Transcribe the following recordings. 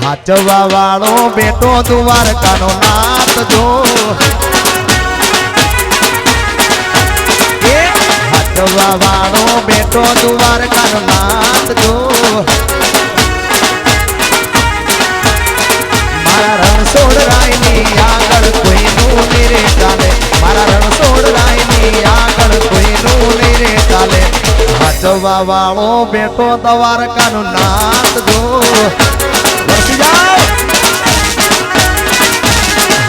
હાચવા વાળો બેટો દ્વારકાનો નાથ જો હાચવા વાળો બેટો દ્વારકાનો નાથ જો મારા રણછોડ રાયની આગળ કોઈનું નહીં રે ચાલે મારા રણછોડ રાયની આગળ કોઈનું નહીં રે ચાલે હાચવા વાળો બેટો દ્વારકાનો નાથ જો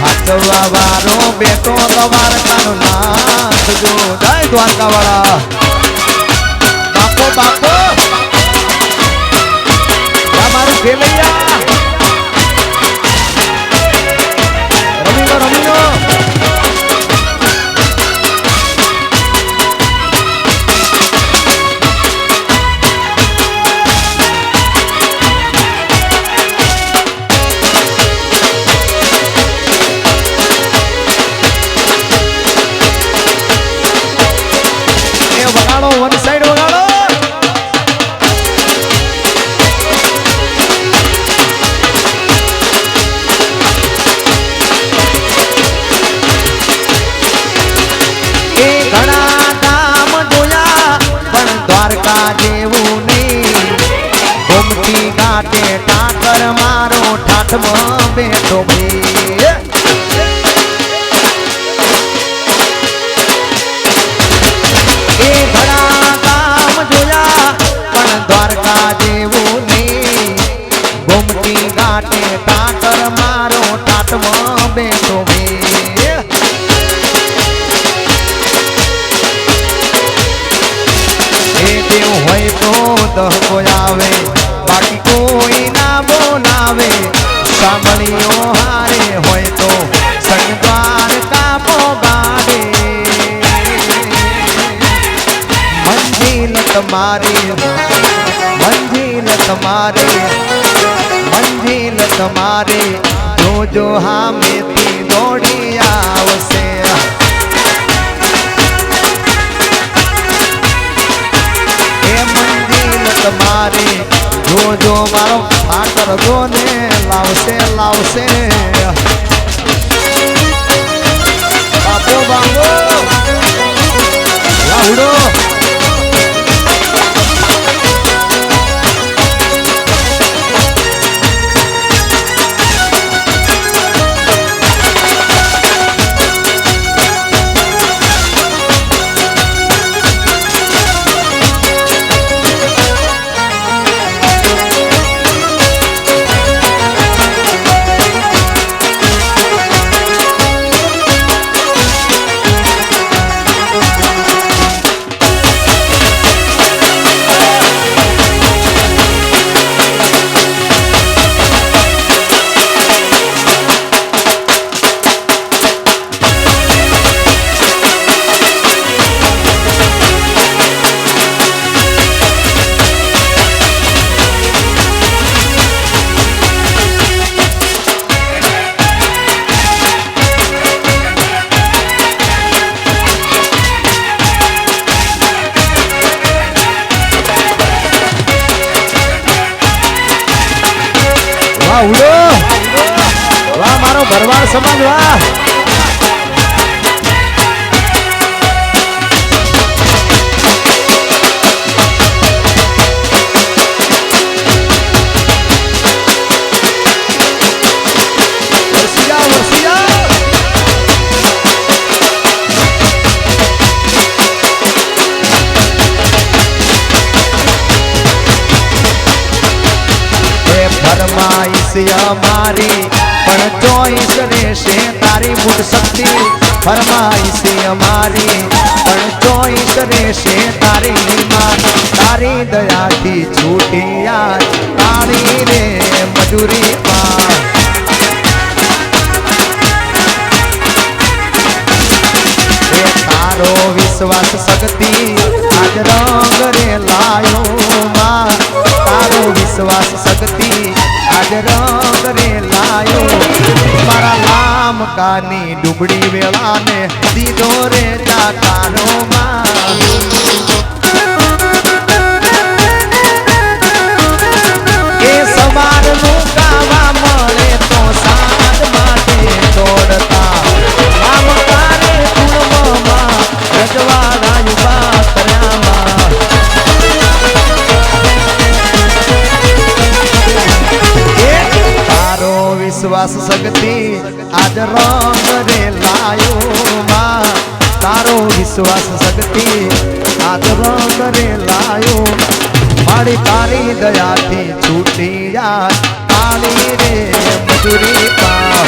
હાચવા વાળો બેટો દ્વારકાનો નાથ જો જય દ્વારકા વાળા બાપો બાપો મારું ખેલૈયા રમીનો રમીનો વન સાઈડ વગાડો એ ઘણા ધામ જોયા પણ દ્વારકા જેવું નહીં ગોમતી ઘાટે ટાકર મારો ઠાઠમાં બેઠો દ્વારકા જેવું નહીં ગોમતી ઘાટે ટાકર મારો ટાટમાં બેઠો એ દેવ હોય તો દહકો આવે બાકી કોઈ ના બોલાવે સાંભળીઓ હારે હોય તો સંગ દ્વારકા પોગાડે મંજિલ તમારી મંજિલ તમારે જોજો હામેથી દોડી આવશે એ મંજિલ તમારે જોજો મારો ઠાકર જોને લાવશે લાવશે બાપો બાપો લાવડો ઉડો વાહ મારો ભરવાડ સમાજ વાહ અમારી પણ ચોઈસ રહેશે તારી મૂળ શક્તિ ફરમાઈશ અમારી પણ ચોઈસ રહેશે તારી હિમાન તારી દયાથી છૂટી આજ તારી રે મજૂરી તારો વિશ્વાસ શક્તિ આજ રંગ રે લાયો માં તારો વિશ્વાસ શક્તિ આજ રંગ રે લાયો મારા લામ કાની ડુબડી વેળાને દીધો રે જાકારો માં એ સવારનું કાવા વિશ્વાસ શક્તિ આજ રંગ રે લાયો માં તારો વિશ્વાસ શક્તિ આજ રંગ રે લાયો મારી તારી દયાથી છૂટી યાર કાળી રે મજૂરી પાવ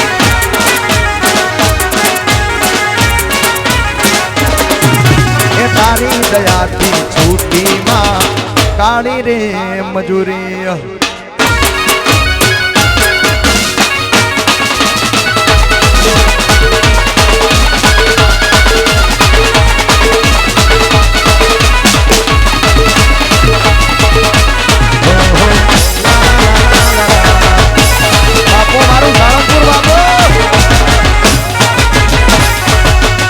એ તારી દયાથી છૂટી માં કાળી રે મજૂરી